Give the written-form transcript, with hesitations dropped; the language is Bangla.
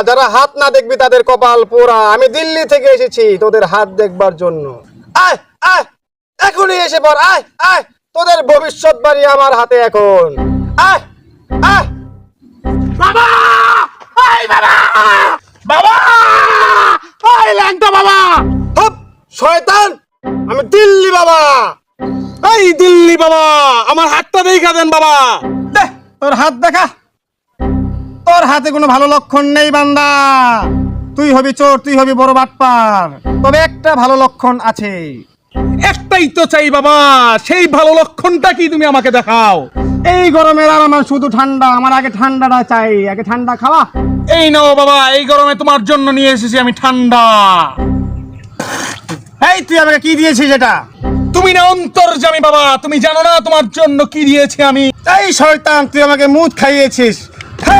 যারা হাত না দেখবি তাদের কপাল পোড়া। আমি দিল্লি থেকে এসেছি তোদের হাত দেখবার জন্য। আয় আয়, এখনই এসে পড়, আয় আয়, তোদের ভবিষ্যৎ বাড়ি আমার হাতে এখন। আয় আয়। বাবা, এই বাবা, বাবা, এই ল্যাংটা বাবা। হপ, শয়তান, আমি দিল্লি বাবা। এই দিল্লি বাবা, আমার হাতটা দেখা দেন বাবা। দে তোর হাত দেখা। তোর হাতে কোনো ভালো লক্ষণ নেই বান্দা। তুই হবি চোর, তুই হবি বড় বাটপার। তবে একটা ভালো লক্ষণ আছে। একটাই তো চাই বাবা, সেই ভালো লক্ষণটা কি তুমি আমাকে দেখাও। এই গরমের আর আমার শুধু ঠান্ডা, আমার আগে ঠান্ডাটা চাই। আগে ঠান্ডা খাওয়া। এই নাও বাবা, এই গরমে তোমার জন্য নিয়ে এসেছি আমি ঠান্ডা। এই তুই আমাকে কি দিয়েছিস এটা? তুমি না অন্তর্যামী বাবা, তুমি জানো না তোমার জন্য কি দিয়েছি আমি। এই শয়তান, তুই আমাকে মুদ খাইয়েছিস। হেই,